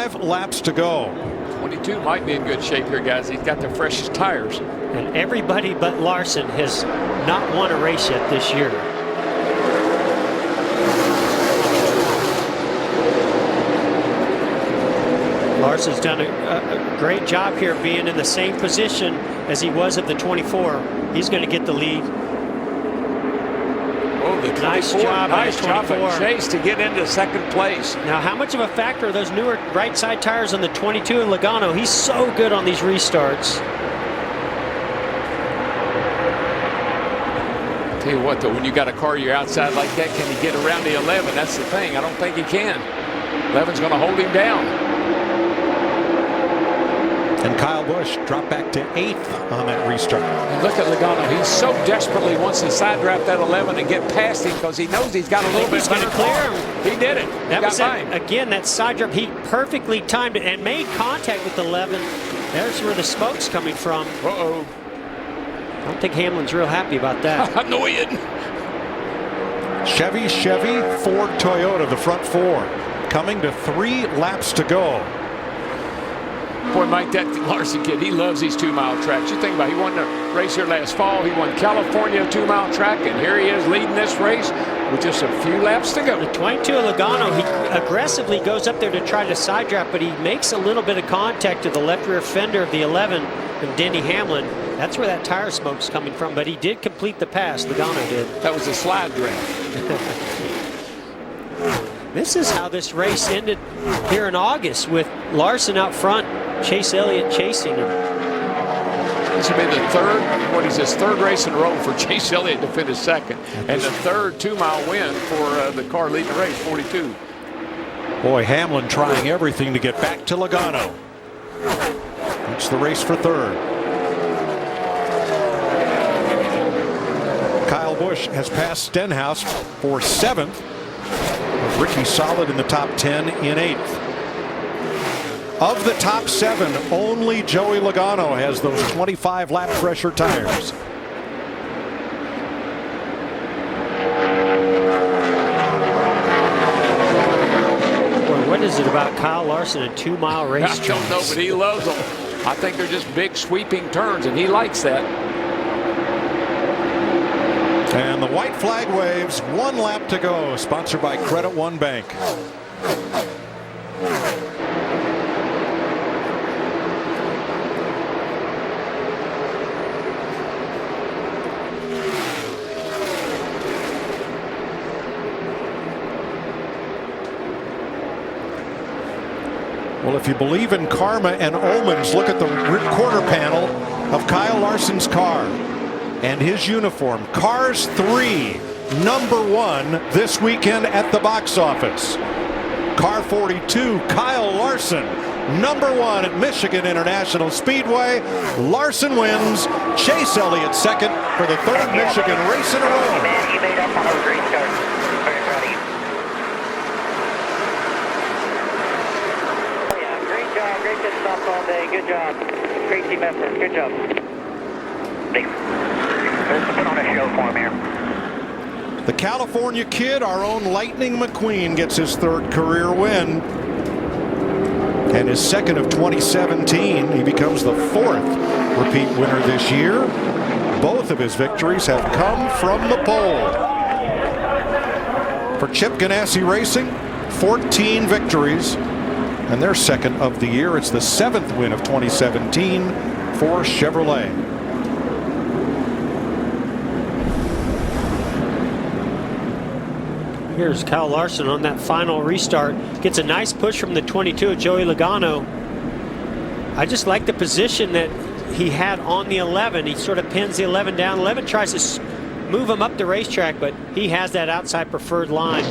5 laps to go. 22 might be in good shape here, guys. He's got the freshest tires. And everybody but Larson has not won a race yet this year. Larson's done a great job here being in the same position as he was at the 24. He's going to get the lead. Oh, the 24, nice job of Chase to get into second place. Now, how much of a factor are those newer right side tires on the 22 and Logano? He's so good on these restarts. Tell you what, though, when you got a car you're outside like that, can he get around the 11? That's the thing. I don't think he can. 11's going to hold him down. And Kyle Busch dropped back to 8th on that restart. And look at Logano. He so desperately wants to side draft that 11 and get past him because he knows he's got a little bit better car. He did it. That was again, that side draft. He perfectly timed it and made contact with 11. There's where the smoke's coming from. Uh-oh. I don't think Hamlin's real happy about that. No, he isn't. Chevy, Ford, Toyota, the front 4. Coming to 3 laps to go. Boy, Mike, that Larson kid, he loves these 2-mile tracks. You think about it, he won the race here last fall. He won California 2-mile track, and here he is leading this race with just a few laps to go. The 22 Logano, he aggressively goes up there to try to side draft, but he makes a little bit of contact to the left rear fender of the 11 of Denny Hamlin. That's where that tire smoke's coming from, but he did complete the pass. Logano did. That was a slide draft. This is how this race ended here in August with Larson out front, Chase Elliott chasing him. This will be the third race in a row for Chase Elliott to finish second, and the third 2-mile win for the car leading the race, 42. Boy, Hamlin trying everything to get back to Logano. It's the race for 3rd. Kyle Busch has passed Stenhouse for 7th. Ricky Solid in the top 10 in 8th. Of the top 7, only Joey Logano has those 25 lap pressure tires. Boy, what is it about Kyle Larson and 2-mile race? I don't know, but he loves them. I think they're just big sweeping turns, and he likes that. And the white flag waves, 1 lap to go, sponsored by Credit One Bank. Well, if you believe in karma and omens, look at the quarter panel of Kyle Larson's car and his uniform. Cars 3, number 1 this weekend at the box office. Car 42, Kyle Larson, number 1 at Michigan International Speedway. Larson wins. Chase Elliott second for the 3rd Michigan race in a row. Man, you made up on those restarts. Very proud of you. Oh yeah, great job. Great pit stops all day. Good job. Great team effort. Good job. Thanks. Let's put on a show for him here. The California kid, our own Lightning McQueen, gets his 3rd career win and his 2nd of 2017. He becomes the 4th repeat winner this year. Both of his victories have come from the pole. For Chip Ganassi Racing, 14 victories and their 2nd of the year. It's the 7th win of 2017 for Chevrolet. Here's Kyle Larson on that final restart. Gets a nice push from the 22 of Joey Logano. I just like the position that he had on the 11. He sort of pins the 11 down. 11 tries to move him up the racetrack, but he has that outside preferred line.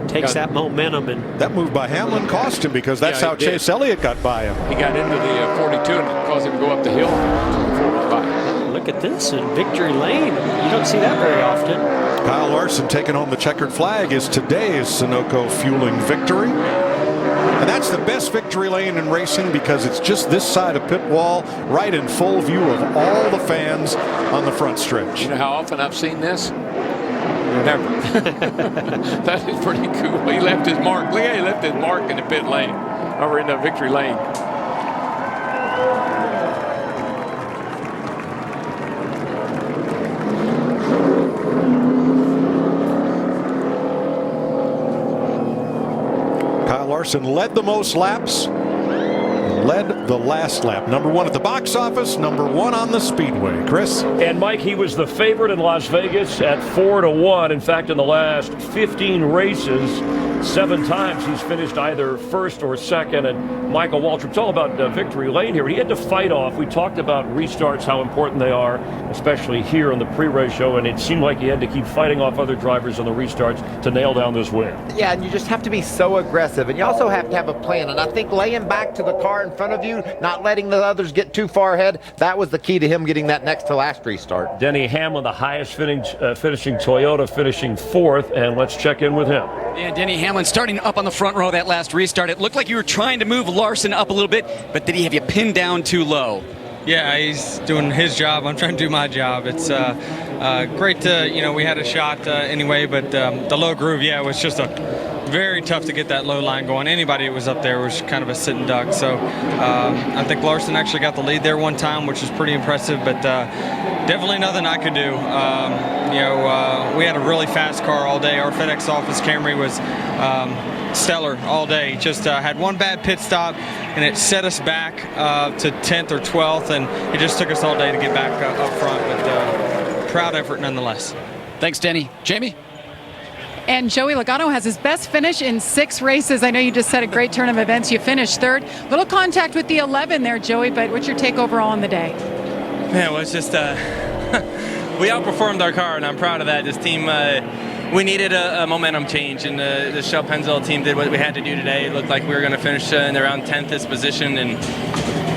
Takes that momentum. And that move by Hamlin cost him, because that's how Chase Elliott got by him. He got into the 42 and it caused him to go up the hill. Look at this in victory lane. You don't see that very often. Kyle Larson taking home the checkered flag is today's Sunoco fueling victory. And that's the best victory lane in racing, because it's just this side of pit wall, right in full view of all the fans on the front stretch. You know how often I've seen this? ever. That is pretty cool. He left his mark. Look, he left his mark in the pit lane, over in the victory lane. Kyle Larson led the most laps, led the last lap. Number 1 at the box office, number 1 on the Speedway. Chris? And Mike, he was the favorite in Las Vegas at 4-1. In fact, in the last 15 races, 7 times he's finished either first or second. And Michael Waltrip's all about victory lane here. He had to fight off. We talked about restarts, how important they are, especially here in the pre-race show. And it seemed like he had to keep fighting off other drivers on the restarts to nail down this win. Yeah, and you just have to be so aggressive. And you also have to have a plan. And I think laying back to the car in front of you, not letting the others get too far ahead, that was the key to him getting that next to last restart. Denny Hamlin, the highest finishing Toyota, finishing 4th. And let's check in with him. Yeah, Denny Hamlin starting up on the front row of that last restart. It looked like you were trying to move Larson up a little bit, but did he have you pinned down too low? Yeah, he's doing his job. I'm trying to do my job. It's great to, we had a shot anyway, but the low groove, yeah, it was just very tough to get that low line going. Anybody that was up there was kind of a sitting duck. So I think Larson actually got the lead there one time, which is pretty impressive, but definitely nothing I could do. We had a really fast car all day. Our FedEx office Camry was stellar all day. Just had one bad pit stop, and it set us back to 10th or 12th, and it just took us all day to get back up front, but proud effort nonetheless. Thanks, Denny. Jamie? And Joey Logano has his best finish in 6 races. I know you just said a great turn of events. You finished 3rd. Little contact with the 11 there, Joey, but what's your take overall on the day? Man, well, it's just we outperformed our car, and I'm proud of that. This team, we needed a momentum change, and the Shell Pennzoil team did what we had to do today. It looked like we were going to finish in around 10th position, and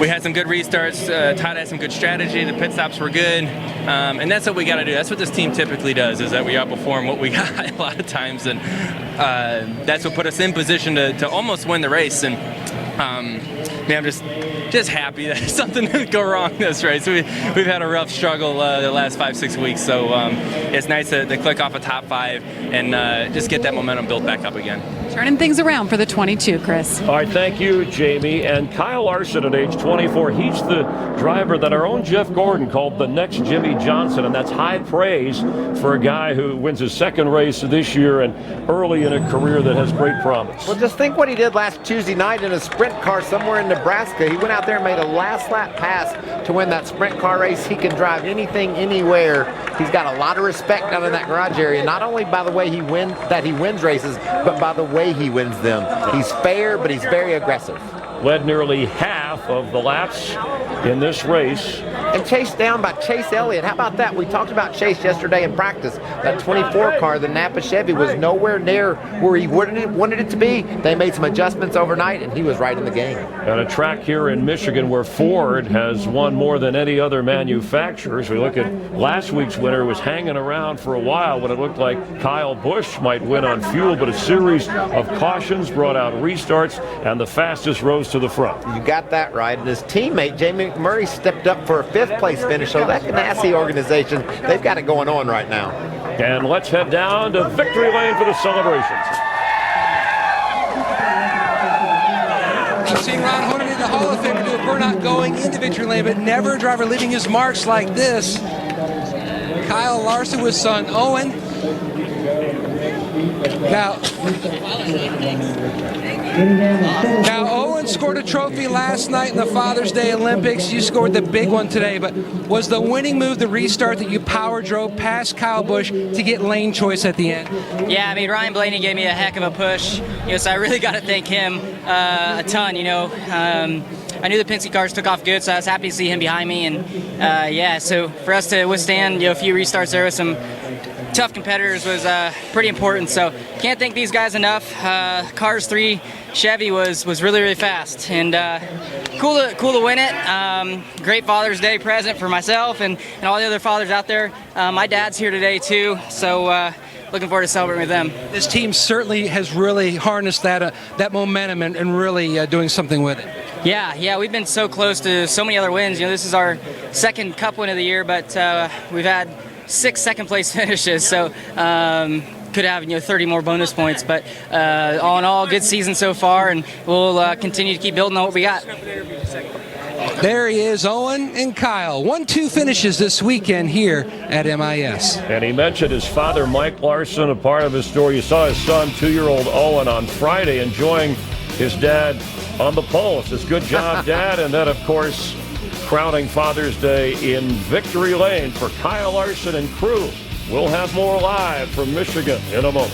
we had some good restarts. Todd had some good strategy. The pit stops were good, and that's what we got to do. That's what this team typically does, is that we outperform what we got a lot of times, and that's what put us in position to almost win the race. And man, I'm just happy that something didn't go wrong this race. We've had a rough struggle the last 5-6 weeks, so it's nice to click off a top 5 and just get that momentum built back up again. Turning things around for the 22, Chris. All right, thank you, Jamie. And Kyle Larson at age 24, he's the driver that our own Jeff Gordon called the next Jimmy Johnson, and that's high praise for a guy who wins his 2nd race this year and early in a career that has great promise. Well, just think what he did last Tuesday night in a sprint car somewhere in Nebraska. He went out there and made a last lap pass to win that sprint car race. He can drive anything, anywhere. He's got a lot of respect down in that garage area, not only by the way he wins races, but by the way he wins them. He's fair, but he's very aggressive. Led nearly half of the laps in this race. And chased down by Chase Elliott. How about that? We talked about Chase yesterday in practice. That 24 car, the Napa Chevy, was nowhere near where he wanted it to be. They made some adjustments overnight, and he was right in the game. And a track here in Michigan where Ford has won more than any other manufacturer. As we look at last week's winner, was hanging around for a while when it looked like Kyle Busch might win on fuel, but a series of cautions brought out restarts, and the fastest rose to the front. You got that right. And his teammate, Jamie McMurray, stepped up for a 5th place finish. So that Ganassi organization, they've got it going on right now. And let's head down to victory lane for the celebrations. I've seen Ron Hornet in the Hall of Fame do a burnout going into victory lane, but never a driver leaving his marks like this. Kyle Larson with son Owen. Now Owen scored a trophy last night in the Father's Day Olympics. You scored the big one today, but was the winning move the restart that you power drove past Kyle Busch to get lane choice at the end? Yeah, I mean, Ryan Blaney gave me a heck of a push, so I really got to thank him a ton, I knew the Penske cars took off good, so I was happy to see him behind me, and so for us to withstand a few restarts there with some tough competitors was pretty important. So can't thank these guys enough. Cars 3 Chevy was really, really fast, and cool to win it. Great Father's Day present for myself and all the other fathers out there. My dad's here today too, so looking forward to celebrating with them. This team certainly has really harnessed that momentum and really doing something with it. Yeah, we've been so close to so many other wins. This is our 2nd Cup win of the year, but we've had 6 second-place finishes, so could have 30 more bonus points. But all in all, good season so far, and we'll continue to keep building on what we got. There he is, Owen and Kyle. 1-2 finishes this weekend here at MIS. And he mentioned his father, Mike Larson, a part of his story. You saw his son, 2-year-old Owen, on Friday enjoying his dad on the pole. Says, good job, Dad. And then, of course, crowning Father's Day in Victory Lane for Kyle Larson and crew. We'll have more live from Michigan in a moment.